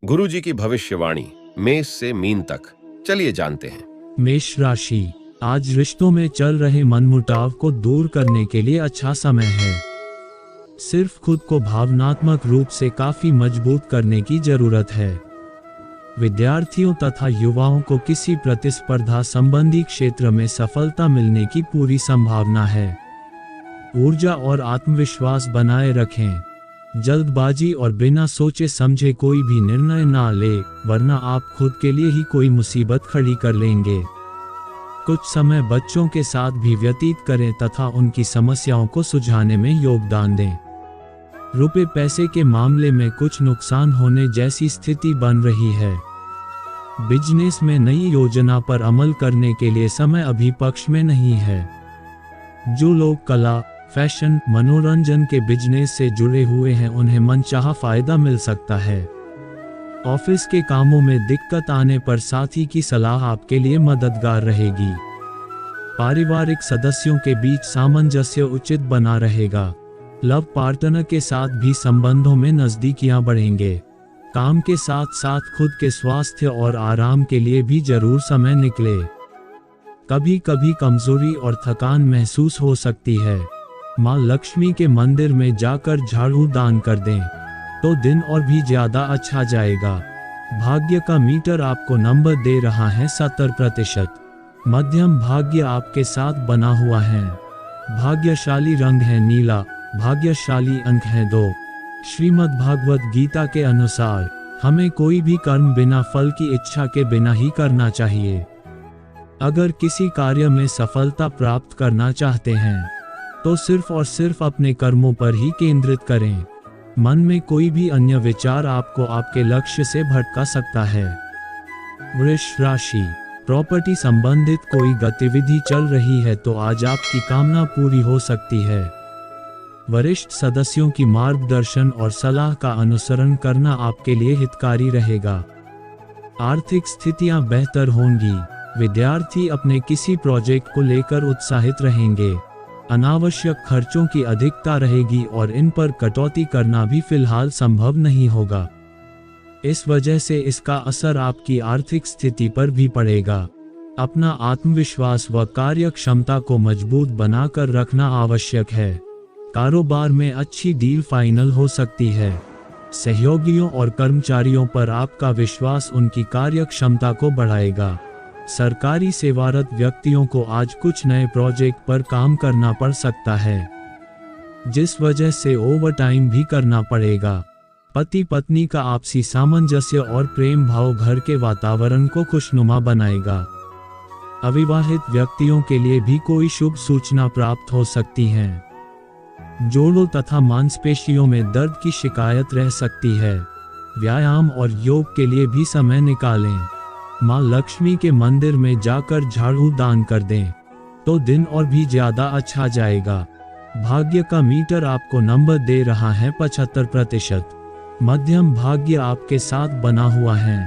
गुरुजी की भविष्यवाणी मेष से मीन तक, चलिए जानते हैं। मेष राशि, आज रिश्तों में चल रहे मनमुटाव को दूर करने के लिए अच्छा समय है। सिर्फ खुद को भावनात्मक रूप से काफी मजबूत करने की जरूरत है। विद्यार्थियों तथा युवाओं को किसी प्रतिस्पर्धा संबंधी क्षेत्र में सफलता मिलने की पूरी संभावना है। ऊर्जा और आत्मविश्वास बनाए रखें। जल्दबाजी और बिना सोचे समझे कोई भी निर्णय ना ले, वरना आप खुद के लिए ही कोई मुसीबत खड़ी कर लेंगे। कुछ समय बच्चों के साथ भी व्यतीत करें तथा उनकी समस्याओं को सुलझाने में योगदान दें। रुपए पैसे के मामले में कुछ नुकसान होने जैसी स्थिति बन रही है। बिजनेस में नई योजना पर अमल करने के लिए समय अभी पक्ष में नहीं है। जो लोग कला, फैशन, मनोरंजन के बिजनेस से जुड़े हुए हैं, उन्हें मनचाहा फायदा मिल सकता है। ऑफिस के कामों में दिक्कत आने पर साथी की सलाह आपके लिए मददगार रहेगी। पारिवारिक सदस्यों के बीच सामंजस्य उचित बना रहेगा। लव पार्टनर के साथ भी संबंधों में नजदीकियां बढ़ेंगे। काम के साथ साथ खुद के स्वास्थ्य और आराम के लिए भी जरूर समय निकले। कभी कभी कमजोरी और थकान महसूस हो सकती है। माँ लक्ष्मी के मंदिर में जाकर झाड़ू दान कर दें तो दिन और भी ज्यादा अच्छा जाएगा। भाग्य का मीटर आपको नंबर दे रहा है 70%। मध्यम भाग्य आपके साथ बना हुआ है। भाग्यशाली रंग है नीला। भाग्यशाली अंक है 2। श्रीमद् भागवत गीता के अनुसार हमें कोई भी कर्म बिना फल की इच्छा के बिना ही करना चाहिए। अगर किसी कार्य में सफलता प्राप्त करना चाहते हैं तो सिर्फ और सिर्फ अपने कर्मों पर ही केंद्रित करें। मन में कोई भी अन्य विचार आपको आपके लक्ष्य से भटका सकता है। वृष राशि, प्रॉपर्टी संबंधित कोई गतिविधि चल रही है तो आज आपकी कामना पूरी हो सकती है। वरिष्ठ सदस्यों की मार्गदर्शन और सलाह का अनुसरण करना आपके लिए हितकारी रहेगा। आर्थिक स्थितियां बेहतर होंगी। विद्यार्थी अपने किसी प्रोजेक्ट को लेकर उत्साहित रहेंगे। अनावश्यक खर्चों की अधिकता रहेगी और इन पर कटौती करना भी फिलहाल संभव नहीं होगा। इस वजह से इसका असर आपकी आर्थिक स्थिति पर भी पड़ेगा। अपना आत्मविश्वास व कार्य क्षमता को मजबूत बनाकर रखना आवश्यक है। कारोबार में अच्छी डील फाइनल हो सकती है। सहयोगियों और कर्मचारियों पर आपका विश्वास उनकी कार्य क्षमता को बढ़ाएगा। सरकारी सेवारत व्यक्तियों को आज कुछ नए प्रोजेक्ट पर काम करना पड़ सकता है, जिस वजह से ओवरटाइम भी करना पड़ेगा। पति पत्नी का आपसी सामंजस्य और प्रेम भाव घर के वातावरण को खुशनुमा बनाएगा। अविवाहित व्यक्तियों के लिए भी कोई शुभ सूचना प्राप्त हो सकती है। जोड़ों तथा मांसपेशियों में दर्द की शिकायत रह सकती है। व्यायाम और योग के लिए भी समय निकालें। माँ लक्ष्मी के मंदिर में जाकर झाड़ू दान कर दें तो दिन और भी ज्यादा अच्छा जाएगा। भाग्य का मीटर आपको नंबर दे रहा है 75%। मध्यम भाग्य आपके साथ बना हुआ है।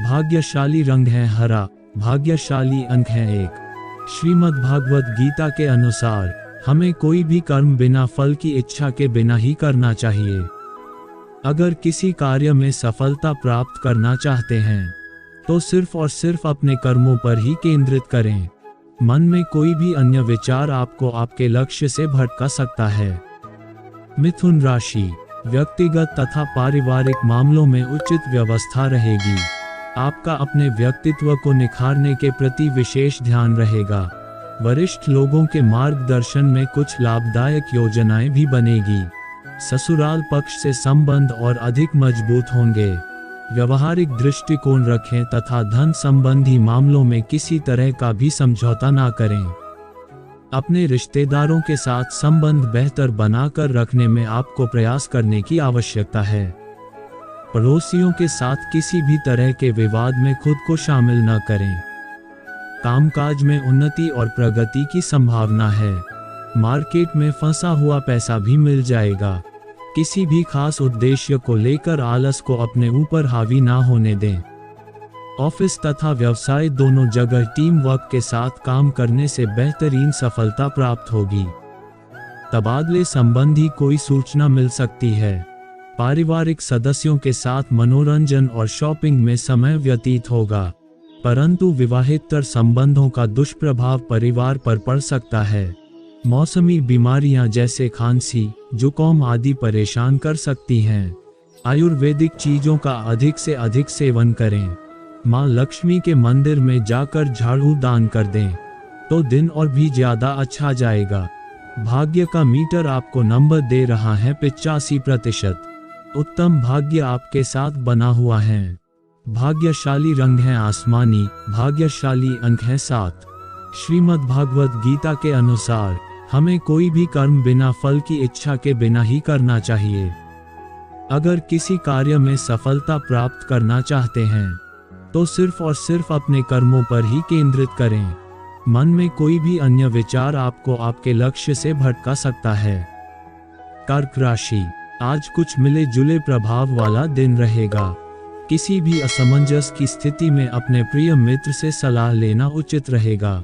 भाग्यशाली रंग है हरा। भाग्यशाली अंक है 1। श्रीमद् भागवत गीता के अनुसार हमें कोई भी कर्म बिना फल की इच्छा के बिना ही करना चाहिए। अगर किसी कार्य में सफलता प्राप्त करना चाहते हैं तो सिर्फ और सिर्फ अपने कर्मों पर ही केंद्रित करें। मन में कोई भी अन्य विचार आपको आपके लक्ष्य से भटका सकता है। मिथुन राशि, व्यक्तिगत तथा पारिवारिक मामलों में उचित व्यवस्था रहेगी। आपका अपने व्यक्तित्व को निखारने के प्रति विशेष ध्यान रहेगा। वरिष्ठ लोगों के मार्गदर्शन में कुछ लाभदायक योजनाएं भी बनेगी। ससुराल पक्ष से संबंध और अधिक मजबूत होंगे। व्यवहारिक दृष्टिकोण रखें तथा धन संबंधी मामलों में किसी तरह का भी समझौता ना करें। अपने रिश्तेदारों के साथ संबंध बेहतर बनाकर रखने में आपको प्रयास करने की आवश्यकता है। पड़ोसियों के साथ किसी भी तरह के विवाद में खुद को शामिल न करें। कामकाज में उन्नति और प्रगति की संभावना है। मार्केट में फंसा हुआ पैसा भी मिल जाएगा। किसी भी खास उद्देश्य को लेकर आलस को अपने ऊपर हावी ना होने दें। ऑफिस तथा व्यवसाय दोनों जगह टीम वर्क के साथ काम करने से बेहतरीन सफलता प्राप्त होगी। तबादले संबंधी कोई सूचना मिल सकती है। पारिवारिक सदस्यों के साथ मनोरंजन और शॉपिंग में समय व्यतीत होगा, परंतु विवाहेतर संबंधों का दुष्प्रभाव परिवार पर पड़ सकता है। मौसमी बीमारियां जैसे खांसी, जुकाम आदि परेशान कर सकती हैं। आयुर्वेदिक चीजों का अधिक से अधिक सेवन करें। मां लक्ष्मी के मंदिर में जाकर झाड़ू दान कर दें तो दिन और भी ज्यादा अच्छा जाएगा। भाग्य का मीटर आपको नंबर दे रहा है 85%। उत्तम भाग्य आपके साथ बना हुआ है। भाग्यशाली रंग है आसमानी। भाग्यशाली अंक है 7। श्रीमद् भागवत गीता के अनुसार हमें कोई भी कर्म बिना फल की इच्छा के बिना ही करना चाहिए। अगर किसी कार्य में सफलता प्राप्त करना चाहते हैं तो सिर्फ और सिर्फ अपने कर्मों पर ही केंद्रित करें। मन में कोई भी अन्य विचार आपको आपके लक्ष्य से भटका सकता है। कर्क राशि, आज कुछ मिले जुले प्रभाव वाला दिन रहेगा। किसी भी असमंजस की स्थिति में अपने प्रिय मित्र से सलाह लेना उचित रहेगा।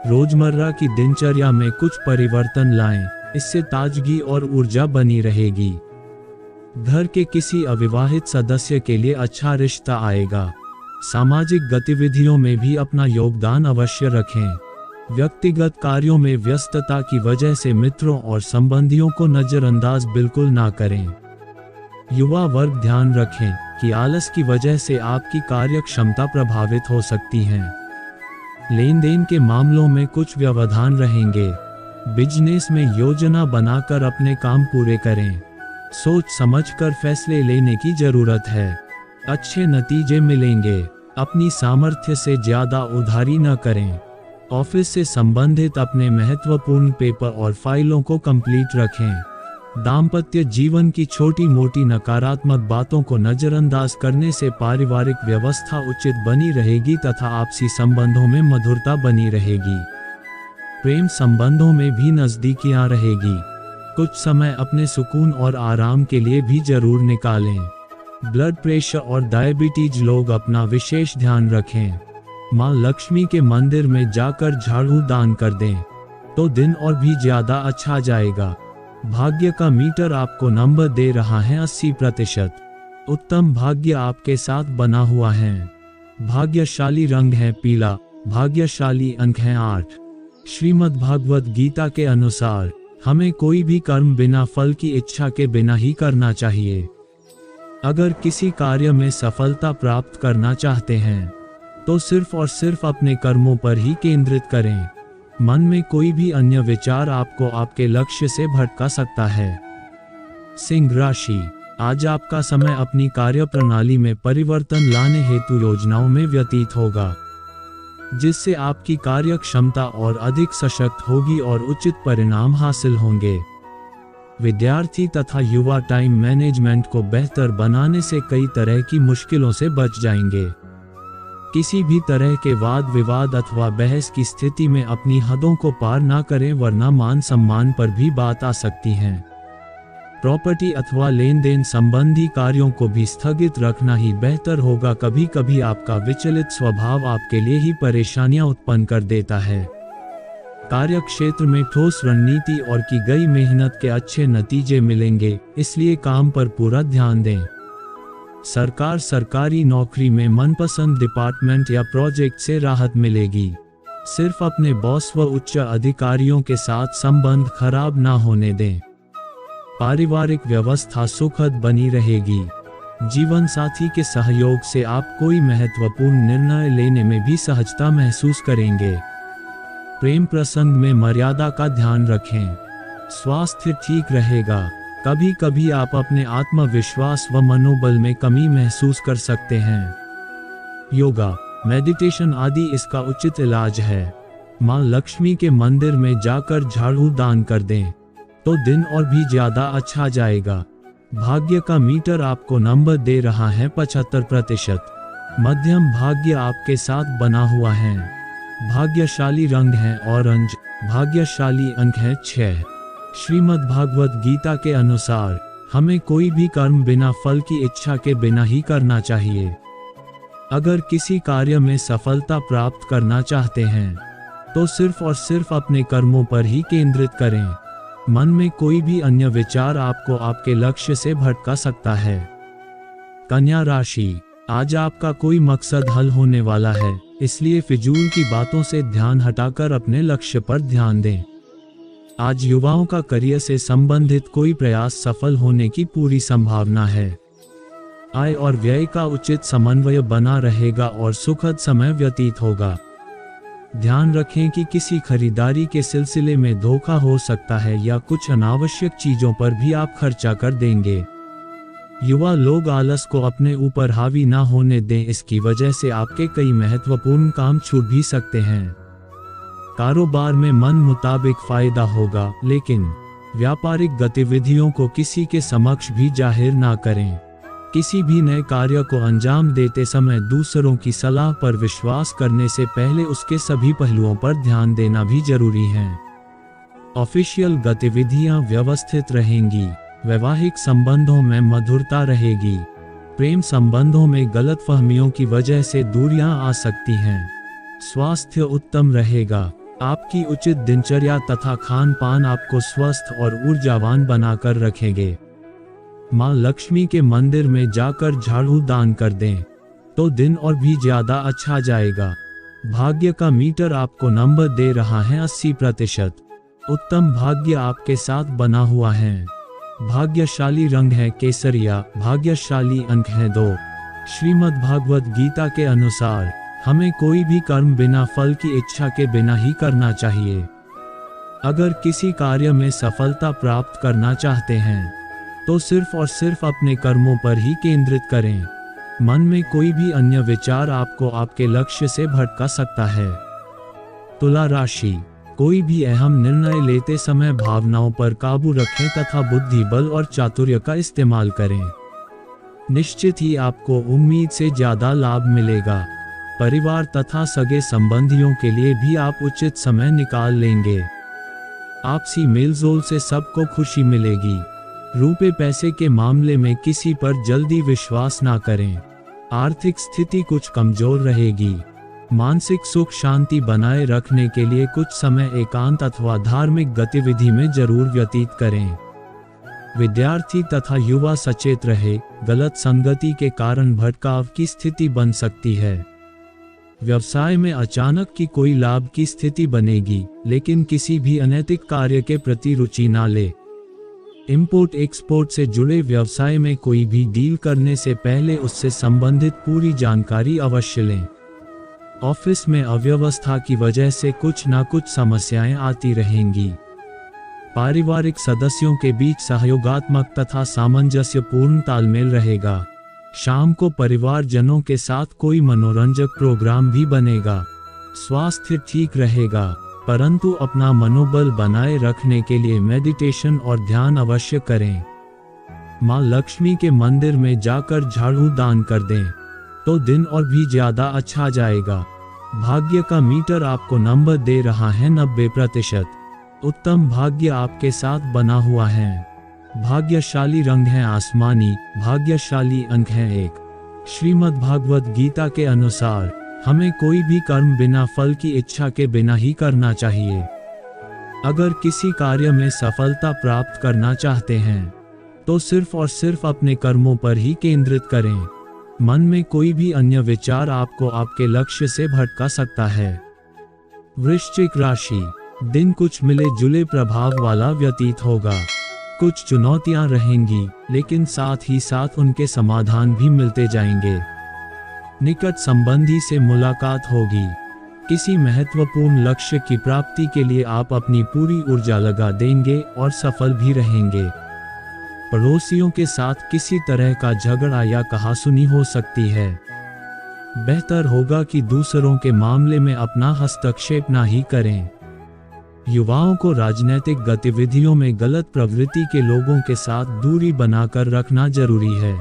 रोजमर्रा की दिनचर्या में कुछ परिवर्तन लाएं, इससे ताजगी और ऊर्जा बनी रहेगी। घर के किसी अविवाहित सदस्य के लिए अच्छा रिश्ता आएगा। सामाजिक गतिविधियों में भी अपना योगदान अवश्य रखें। व्यक्तिगत कार्यों में व्यस्तता की वजह से मित्रों और संबंधियों को नजरअंदाज बिल्कुल ना करें। युवा वर्ग ध्यान रखें कि आलस की वजह से आपकी कार्य क्षमता प्रभावित हो सकती है। लेन देन के मामलों में कुछ व्यवधान रहेंगे। बिजनेस में योजना बनाकर अपने काम पूरे करें। सोच समझकर फैसले लेने की जरूरत है। अच्छे नतीजे मिलेंगे। अपनी सामर्थ्य से ज्यादा उधारी न करें। ऑफिस से संबंधित अपने महत्वपूर्ण पेपर और फाइलों को कंप्लीट रखें। दाम्पत्य जीवन की छोटी मोटी नकारात्मक बातों को नजरअंदाज करने से पारिवारिक व्यवस्था उचित बनी रहेगी तथा आपसी संबंधों में मधुरता बनी रहेगी। प्रेम संबंधों में भी नजदीकियां रहेगी। कुछ समय अपने सुकून और आराम के लिए भी जरूर निकालें। ब्लड प्रेशर और डायबिटीज लोग अपना विशेष ध्यान रखें। मां लक्ष्मी के मंदिर में जाकर झाड़ू दान कर दें तो दिन और भी ज्यादा अच्छा जाएगा। भाग्य का मीटर आपको नंबर दे रहा है 80%। उत्तम भाग्य आपके साथ बना हुआ है। भाग्यशाली रंग है पीला। भाग्यशाली अंक है 8। श्रीमद् भागवत गीता के अनुसार हमें कोई भी कर्म बिना फल की इच्छा के बिना ही करना चाहिए। अगर किसी कार्य में सफलता प्राप्त करना चाहते हैं तो सिर्फ और सिर्फ अपने कर्मों पर ही केंद्रित करें। मन में कोई भी अन्य विचार आपको आपके लक्ष्य से भटका सकता है। सिंह राशि, आज आपका समय अपनी कार्य प्रणाली में परिवर्तन लाने हेतु योजनाओं में व्यतीत होगा, जिससे आपकी कार्य क्षमता और अधिक सशक्त होगी और उचित परिणाम हासिल होंगे। विद्यार्थी तथा युवा टाइम मैनेजमेंट को बेहतर बनाने से कई तरह की मुश्किलों से बच जाएंगे। किसी भी तरह के वाद विवाद अथवा बहस की स्थिति में अपनी हदों को पार ना करें, वरना मान सम्मान पर भी बात आ सकती है। प्रॉपर्टी अथवा लेन देन संबंधी कार्यों को भी स्थगित रखना ही बेहतर होगा। कभी कभी आपका विचलित स्वभाव आपके लिए ही परेशानियां उत्पन्न कर देता है। कार्य क्षेत्र में ठोस रणनीति और की गई मेहनत के अच्छे नतीजे मिलेंगे, इसलिए काम पर पूरा ध्यान दें। सरकारी नौकरी में मनपसंद डिपार्टमेंट या प्रोजेक्ट से राहत मिलेगी। सिर्फ अपने बॉस व उच्च अधिकारियों के साथ संबंध खराब ना होने दें। पारिवारिक व्यवस्था सुखद बनी रहेगी। जीवन साथी के सहयोग से आप कोई महत्वपूर्ण निर्णय लेने में भी सहजता महसूस करेंगे। प्रेम प्रसंग में मर्यादा का ध्यान रखें। स्वास्थ्य ठीक रहेगा। कभी कभी आप अपने आत्मविश्वास व मनोबल में कमी महसूस कर सकते हैं। योगा, मेडिटेशन आदि इसका उचित इलाज है। मां लक्ष्मी के मंदिर में जाकर झाड़ू दान कर दें तो दिन और भी ज्यादा अच्छा जाएगा। भाग्य का मीटर आपको नंबर दे रहा है 75%। मध्यम भाग्य आपके साथ बना हुआ है। भाग्यशाली रंग है ऑरेंज। भाग्यशाली अंक है 6। श्रीमद् भागवत गीता के अनुसार हमें कोई भी कर्म बिना फल की इच्छा के बिना ही करना चाहिए। अगर किसी कार्य में सफलता प्राप्त करना चाहते हैं तो सिर्फ और सिर्फ अपने कर्मों पर ही केंद्रित करें। मन में कोई भी अन्य विचार आपको आपके लक्ष्य से भटका सकता है। कन्या राशि, आज आपका कोई मकसद हल होने वाला है, इसलिए फिजूल की बातों से ध्यान हटाकर अपने लक्ष्य पर ध्यान दें। आज युवाओं का करियर से संबंधित कोई प्रयास सफल होने की पूरी संभावना है। आय और व्यय का उचित समन्वय बना रहेगा और सुखद समय व्यतीत होगा। ध्यान रखें कि किसी खरीदारी के सिलसिले में धोखा हो सकता है या कुछ अनावश्यक चीजों पर भी आप खर्चा कर देंगे। युवा लोग आलस को अपने ऊपर हावी ना होने दें, इसकी वजह से आपके कई महत्वपूर्ण काम छूट भी सकते हैं। कारोबार में मन मुताबिक फायदा होगा, लेकिन व्यापारिक गतिविधियों को किसी के समक्ष भी जाहिर ना करें। किसी भी नए कार्य को अंजाम देते समय दूसरों की सलाह पर विश्वास करने से पहले उसके सभी पहलुओं पर ध्यान देना भी जरूरी है। ऑफिशियल गतिविधियां व्यवस्थित रहेंगी। वैवाहिक संबंधों में मधुरता रहेगी। प्रेम संबंधों में गलतफहमियों की वजह से दूरियां आ सकती हैं। स्वास्थ्य उत्तम रहेगा। आपकी उचित दिनचर्या तथा खान पान आपको स्वस्थ और ऊर्जावान बनाकर रखेंगे। मां लक्ष्मी के मंदिर में जाकर झाड़ू दान कर दें तो दिन और भी ज्यादा अच्छा जाएगा। भाग्य का मीटर आपको नंबर दे रहा है 80%। उत्तम भाग्य आपके साथ बना हुआ है। भाग्यशाली रंग है केसरिया। भाग्यशाली अंक है 2। श्रीमद् भागवत गीता के अनुसार हमें कोई भी कर्म बिना फल की इच्छा के बिना ही करना चाहिए। अगर किसी कार्य में सफलता प्राप्त करना चाहते हैं तो सिर्फ और सिर्फ अपने कर्मों पर ही केंद्रित करें। मन में कोई भी अन्य विचार आपको आपके लक्ष्य से भटका सकता है। तुला राशि, कोई भी अहम निर्णय लेते समय भावनाओं पर काबू रखें तथा बुद्धि बल और चातुर्य का इस्तेमाल करें। निश्चित ही आपको उम्मीद से ज्यादा लाभ मिलेगा। परिवार तथा सगे संबंधियों के लिए भी आप उचित समय निकाल लेंगे। आपसी मेलजोल से सबको खुशी मिलेगी। रुपए पैसे के मामले में किसी पर जल्दी विश्वास ना करें। आर्थिक स्थिति कुछ कमजोर रहेगी। मानसिक सुख शांति बनाए रखने के लिए कुछ समय एकांत अथवा धार्मिक गतिविधि में जरूर व्यतीत करें। विद्यार्थी तथा युवा सचेत रहे। गलत संगति के कारण भटकाव की स्थिति बन सकती है। व्यवसाय में अचानक की कोई लाभ की स्थिति बनेगी, लेकिन किसी भी अनैतिक कार्य के प्रति रुचि ना ले। इंपोर्ट एक्सपोर्ट से जुड़े व्यवसाय में कोई भी डील करने से पहले उससे संबंधित पूरी जानकारी अवश्य लें। ऑफिस में अव्यवस्था की वजह से कुछ ना कुछ समस्याएं आती रहेंगी। पारिवारिक सदस्यों के बीच सहयोगात्मक तथा सामंजस्यपूर्ण तालमेल रहेगा। शाम को परिवारजनों के साथ कोई मनोरंजक प्रोग्राम भी बनेगा। स्वास्थ्य ठीक रहेगा, परंतु अपना मनोबल बनाए रखने के लिए मेडिटेशन और ध्यान अवश्य करें। मां लक्ष्मी के मंदिर में जाकर झाड़ू दान कर दें तो दिन और भी ज्यादा अच्छा जाएगा। भाग्य का मीटर आपको नंबर दे रहा है 90%। उत्तम भाग्य आपके साथ बना हुआ है। भाग्यशाली रंग है आसमानी। भाग्यशाली अंक है 1। श्रीमद् भागवत गीता के अनुसार हमें कोई भी कर्म बिना फल की इच्छा के बिना ही करना चाहिए। अगर किसी कार्य में सफलता प्राप्त करना चाहते हैं तो सिर्फ और सिर्फ अपने कर्मों पर ही केंद्रित करें। मन में कोई भी अन्य विचार आपको आपके लक्ष्य से भटका सकता है। वृश्चिक राशि, दिन कुछ मिले जुले प्रभाव वाला व्यतीत होगा। कुछ चुनौतियां रहेंगी, लेकिन साथ ही साथ उनके समाधान भी मिलते जाएंगे। निकट संबंधी से मुलाकात होगी। किसी महत्वपूर्ण लक्ष्य की प्राप्ति के लिए आप अपनी पूरी ऊर्जा लगा देंगे और सफल भी रहेंगे। पड़ोसियों के साथ किसी तरह का झगड़ा या कहासुनी हो सकती है। बेहतर होगा कि दूसरों के मामले में अपना हस्तक्षेप ना ही करें। युवाओं को राजनीतिक गतिविधियों में गलत प्रवृत्ति के लोगों के साथ दूरी बनाकर रखना जरूरी है।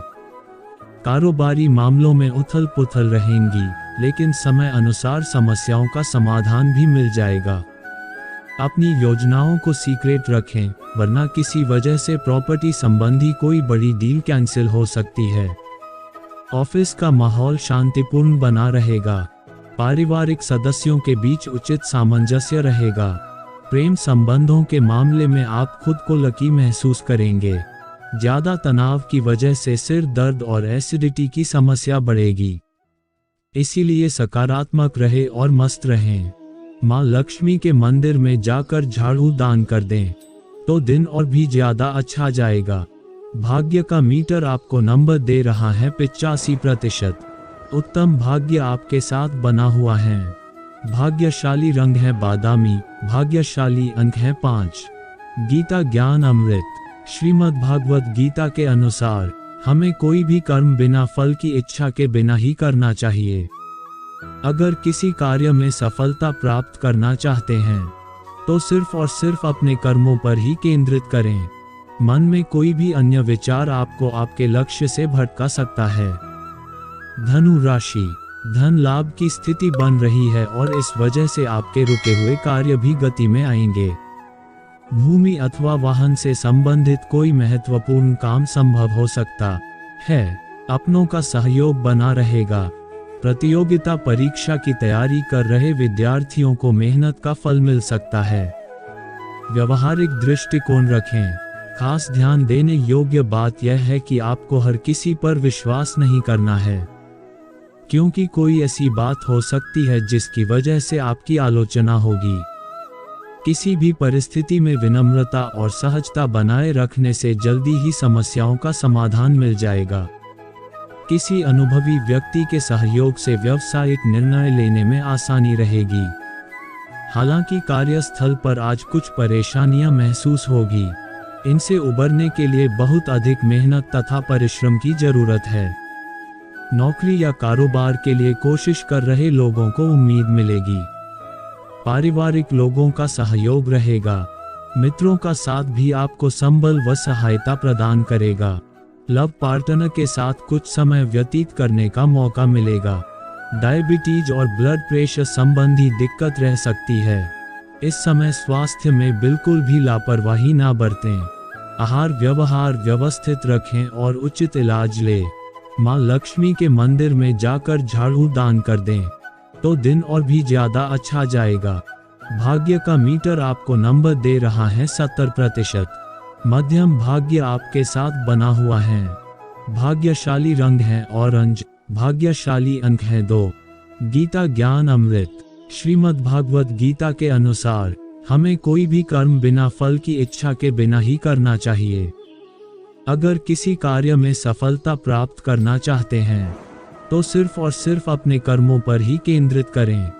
कारोबारी मामलों में उथल पुथल रहेंगी, लेकिन समय अनुसार समस्याओं का समाधान भी मिल जाएगा। अपनी योजनाओं को सीक्रेट रखें, वरना किसी वजह से प्रॉपर्टी संबंधी कोई बड़ी डील कैंसिल हो सकती है। ऑफिस का माहौल शांतिपूर्ण बना रहेगा। पारिवारिक सदस्यों के बीच उचित सामंजस्य रहेगा। प्रेम संबंधों के मामले में आप खुद को लकी महसूस करेंगे। ज्यादा तनाव की वजह से सिर दर्द और एसिडिटी की समस्या बढ़ेगी, इसीलिए सकारात्मक रहे और मस्त रहें। माँ लक्ष्मी के मंदिर में जाकर झाड़ू दान कर दें तो दिन और भी ज्यादा अच्छा जाएगा। भाग्य का मीटर आपको नंबर दे रहा है 85%। उत्तम भाग्य आपके साथ बना हुआ है। भाग्यशाली रंग है बादामी। भाग्यशाली अंक है 5। गीता ज्ञान अमृत। श्रीमद् भागवत गीता के अनुसार हमें कोई भी कर्म बिना फल की इच्छा के बिना ही करना चाहिए। अगर किसी कार्य में सफलता प्राप्त करना चाहते हैं तो सिर्फ और सिर्फ अपने कर्मों पर ही केंद्रित करें। मन में कोई भी अन्य विचार आपको आपके लक्ष्य से भटका सकता है। धनु राशि। धन लाभ की स्थिति बन रही है और इस वजह से आपके रुके हुए कार्य भी गति में आएंगे। भूमि अथवा वाहन से संबंधित कोई महत्वपूर्ण काम संभव हो सकता है। अपनों का सहयोग बना रहेगा। प्रतियोगिता परीक्षा की तैयारी कर रहे विद्यार्थियों को मेहनत का फल मिल सकता है। व्यवहारिक दृष्टिकोण रखें। खास ध्यान देने योग्य बात यह है कि आपको हर किसी पर विश्वास नहीं करना है, क्योंकि कोई ऐसी बात हो सकती है जिसकी वजह से आपकी आलोचना होगी। किसी भी परिस्थिति में विनम्रता और सहजता बनाए रखने से जल्दी ही समस्याओं का समाधान मिल जाएगा। किसी अनुभवी व्यक्ति के सहयोग से व्यावसायिक निर्णय लेने में आसानी रहेगी। हालांकि कार्यस्थल पर आज कुछ परेशानियां महसूस होगी। इनसे उबरने के लिए बहुत अधिक मेहनत तथा परिश्रम की जरूरत है। नौकरी या कारोबार के लिए कोशिश कर रहे लोगों को उम्मीद मिलेगी। पारिवारिक लोगों का सहयोग रहेगा। मित्रों का साथ भी आपको संबल व सहायता प्रदान करेगा। लव पार्टनर के साथ कुछ समय व्यतीत करने का मौका मिलेगा। डायबिटीज और ब्लड प्रेशर संबंधी दिक्कत रह सकती है। इस समय स्वास्थ्य में बिल्कुल भी लापरवाही ना बरतें। आहार व्यवहार व्यवस्थित रखें और उचित इलाज लें। माँ लक्ष्मी के मंदिर में जाकर झाड़ू दान कर दें तो दिन और भी ज्यादा अच्छा जाएगा। भाग्य का मीटर आपको नंबर दे रहा है 70%। मध्यम भाग्य आपके साथ बना हुआ है। भाग्यशाली रंग है ऑरेंज। भाग्यशाली अंक है 2। गीता ज्ञान अमृत। श्रीमद् भागवत गीता के अनुसार हमें कोई भी कर्म बिना फल की इच्छा के बिना ही करना चाहिए। अगर किसी कार्य में सफलता प्राप्त करना चाहते हैं तो सिर्फ और सिर्फ अपने कर्मों पर ही केंद्रित करें।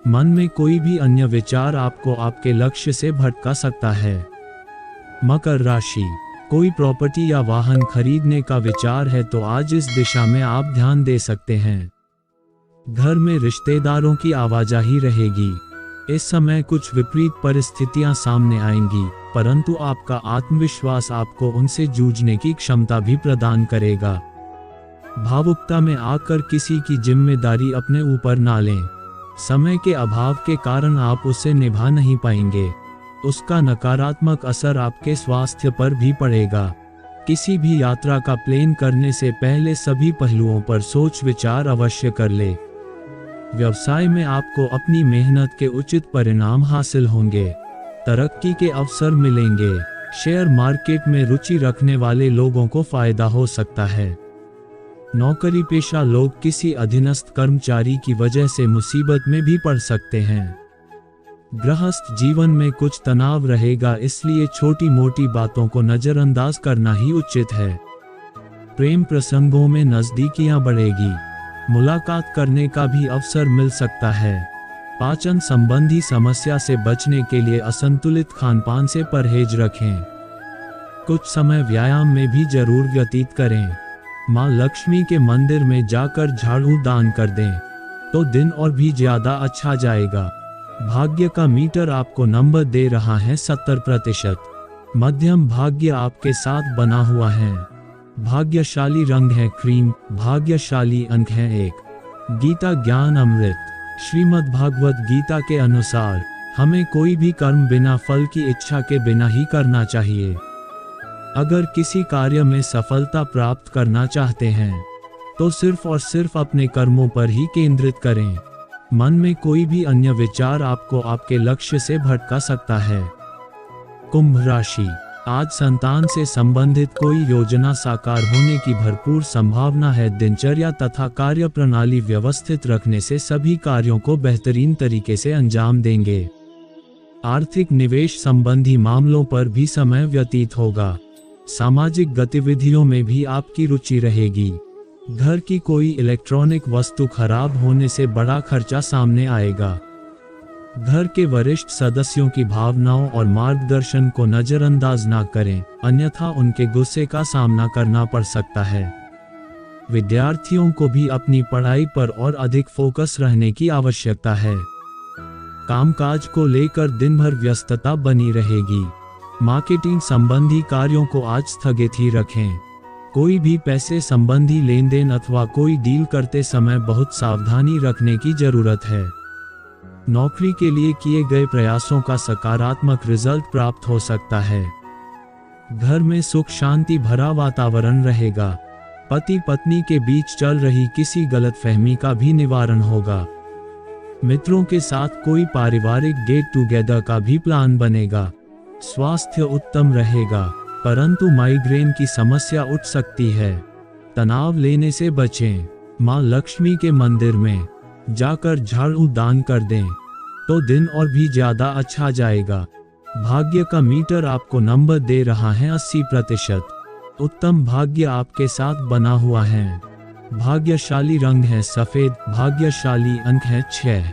मन में कोई भी अन्य विचार आपको आपके लक्ष्य से भटका सकता है। मकर राशि। कोई प्रॉपर्टी या वाहन खरीदने का विचार है तो आज इस दिशा में आप ध्यान दे सकते हैं। घर में रिश्तेदारों की आवाजाही रहेगी। इस समय कुछ विपरीत परिस्थितियां सामने आएंगी, परंतु आपका आत्मविश्वास आपको उनसे जूझने की क्षमता भी प्रदान करेगा। भावुकता में आकर किसी की जिम्मेदारी अपने ऊपर ना लें। समय के अभाव के कारण आप उसे निभा नहीं पाएंगे। उसका नकारात्मक असर आपके स्वास्थ्य पर भी पड़ेगा। किसी भी यात्रा का प्लान करने से पहले सभी पहलुओं पर सोच विचार अवश्य कर ले। व्यवसाय में आपको अपनी मेहनत के उचित परिणाम हासिल होंगे। तरक्की के अवसर मिलेंगे। शेयर मार्केट में रुचि रखने वाले लोगों को फायदा हो सकता है। नौकरी पेशा लोग किसी अधीनस्थ कर्मचारी की वजह से मुसीबत में भी पड़ सकते हैं। गृहस्थ जीवन में कुछ तनाव रहेगा, इसलिए छोटी मोटी बातों को नजरअंदाज करना ही उचित है। प्रेम प्रसंगों में नजदीकियां बढ़ेगी। मुलाकात करने का भी अवसर मिल सकता है। पाचन संबंधी समस्या से बचने के लिए असंतुलित खानपान से परहेज रखें। कुछ समय व्यायाम में भी जरूर व्यतीत करें। माँ लक्ष्मी के मंदिर में जाकर झाड़ू दान कर दें तो दिन और भी ज्यादा अच्छा जाएगा। भाग्य का मीटर आपको नंबर दे रहा है 70%। मध्यम भाग्य आपके साथ बना हुआ है। भाग्यशाली रंग है क्रीम। भाग्यशाली अंक है 1। गीता ज्ञान अमृत। श्रीमद् भागवत गीता के अनुसार हमें कोई भी कर्म बिना फल की इच्छा के बिना ही करना चाहिए। अगर किसी कार्य में सफलता प्राप्त करना चाहते हैं तो सिर्फ और सिर्फ अपने कर्मों पर ही केंद्रित करें। मन में कोई भी अन्य विचार आपको आपके लक्ष्य से भटका सकता है। कुंभ राशि, आज संतान से संबंधित कोई योजना साकार होने की भरपूर संभावना है। दिनचर्या तथा कार्य प्रणाली व्यवस्थित रखने से सभी कार्यों को बेहतरीन तरीके से अंजाम देंगे। आर्थिक निवेश संबंधी मामलों पर भी समय व्यतीत होगा। सामाजिक गतिविधियों में भी आपकी रुचि रहेगी। घर की कोई इलेक्ट्रॉनिक वस्तु खराब होने से बड़ा खर्चा सामने आएगा। घर के वरिष्ठ सदस्यों की भावनाओं और मार्गदर्शन को नजरअंदाज ना करें, अन्यथा उनके गुस्से का सामना करना पड़ सकता है। विद्यार्थियों को भी अपनी पढ़ाई पर और अधिक फोकस रहने की आवश्यकता है। कामकाज को लेकर दिन भर व्यस्तता बनी रहेगी। मार्केटिंग संबंधी कार्यों को आज स्थगित ही रखें। कोई भी पैसे संबंधी लेन देन अथवा कोई डील करते समय बहुत सावधानी रखने की जरूरत है। नौकरी के लिए किए गए प्रयासों का सकारात्मक रिजल्ट प्राप्त हो सकता है। घर में सुख शांति भरा वातावरण रहेगा। पति पत्नी के बीच चल रही किसी गलतफहमी का भी निवारण होगा। मित्रों के साथ कोई पारिवारिक गेट टुगेदर का भी प्लान बनेगा। स्वास्थ्य उत्तम रहेगा, परंतु माइग्रेन की समस्या उठ सकती है। तनाव लेने से बचें। मां लक्ष्मी के मंदिर में जाकर झाड़ू दान कर दें तो दिन और भी ज्यादा अच्छा जाएगा। भाग्य का मीटर आपको नंबर दे रहा है 80%। उत्तम भाग्य आपके साथ बना हुआ है। भाग्यशाली रंग है सफेद। भाग्यशाली अंक है 6।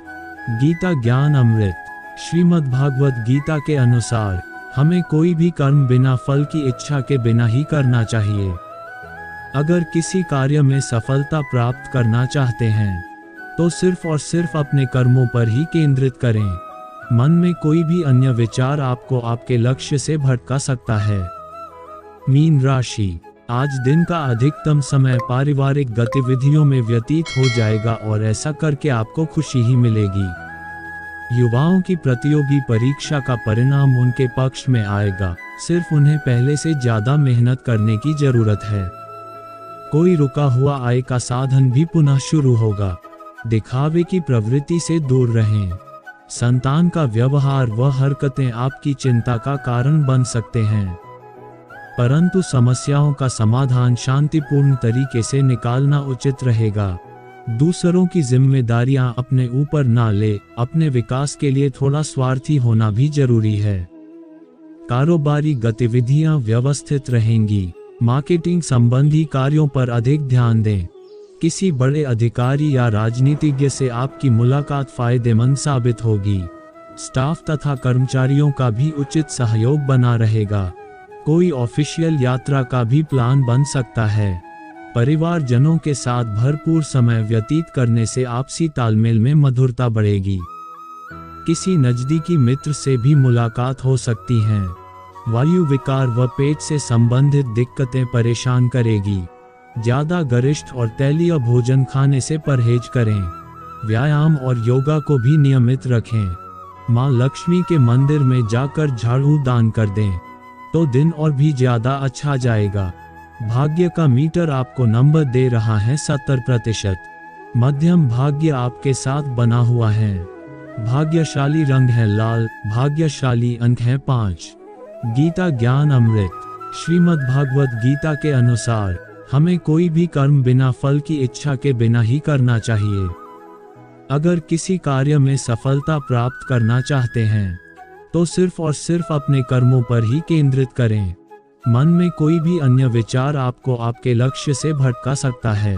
गीता ज्ञान अमृत। श्रीमद् भागवत गीता के अनुसार हमें कोई भी कर्म बिना फल की इच्छा के बिना ही करना चाहिए। अगर किसी कार्य में सफलता प्राप्त करना चाहते हैं तो सिर्फ और सिर्फ अपने कर्मों पर ही केंद्रित करें। मन में कोई भी अन्य विचार आपको आपके लक्ष्य से भटका सकता है। मीन राशि, आज दिन का अधिकतम समय पारिवारिक गतिविधियों में व्यतीत हो जाएगा और ऐसा करके आपको खुशी ही मिलेगी। युवाओं की प्रतियोगी परीक्षा का परिणाम उनके पक्ष में आएगा। सिर्फ उन्हें पहले से ज्यादा मेहनत करने की जरूरत है। कोई रुका हुआ आय का साधन भी पुनः शुरू होगा। दिखावे की प्रवृत्ति से दूर रहें। संतान का व्यवहार व हरकतें आपकी चिंता का कारण बन सकते हैं, परंतु समस्याओं का समाधान शांतिपूर्ण तरीके से निकालना उचित रहेगा। दूसरों की जिम्मेदारियां अपने ऊपर ना ले। अपने विकास के लिए थोड़ा स्वार्थी होना भी जरूरी है। कारोबारी गतिविधियां व्यवस्थित रहेंगी। मार्केटिंग संबंधी कार्यों पर अधिक ध्यान दें। किसी बड़े अधिकारी या राजनीतिज्ञ से आपकी मुलाकात फायदेमंद साबित होगी। स्टाफ तथा कर्मचारियों का भी उचित सहयोग बना रहेगा। कोई ऑफिशियल यात्रा का भी प्लान बन सकता है। परिवारजनों के साथ भरपूर समय व्यतीत करने से आपसी तालमेल में मधुरता बढ़ेगी। किसी नजदीकी मित्र से भी मुलाकात हो सकती है। वायु विकार व पेट से संबंधित दिक्कतें परेशान करेगी। ज्यादा गरिष्ठ और तैलीय भोजन खाने से परहेज करें। व्यायाम और योगा को भी नियमित रखें। मां लक्ष्मी के मंदिर में जाकर झाड़ू दान कर दें तो दिन और भी ज्यादा अच्छा जाएगा। भाग्य का मीटर आपको नंबर दे रहा है 70%। मध्यम भाग्य आपके साथ बना हुआ है। भाग्यशाली रंग है लाल। भाग्यशाली अंक है 5। गीता ज्ञान अमृत। श्रीमद् भागवत गीता के अनुसार हमें कोई भी कर्म बिना फल की इच्छा के बिना ही करना चाहिए। अगर किसी कार्य में सफलता प्राप्त करना चाहते हैं तो सिर्फ और सिर्फ अपने कर्मों पर ही केंद्रित करें। मन में कोई भी अन्य विचार आपको आपके लक्ष्य से भटका सकता है।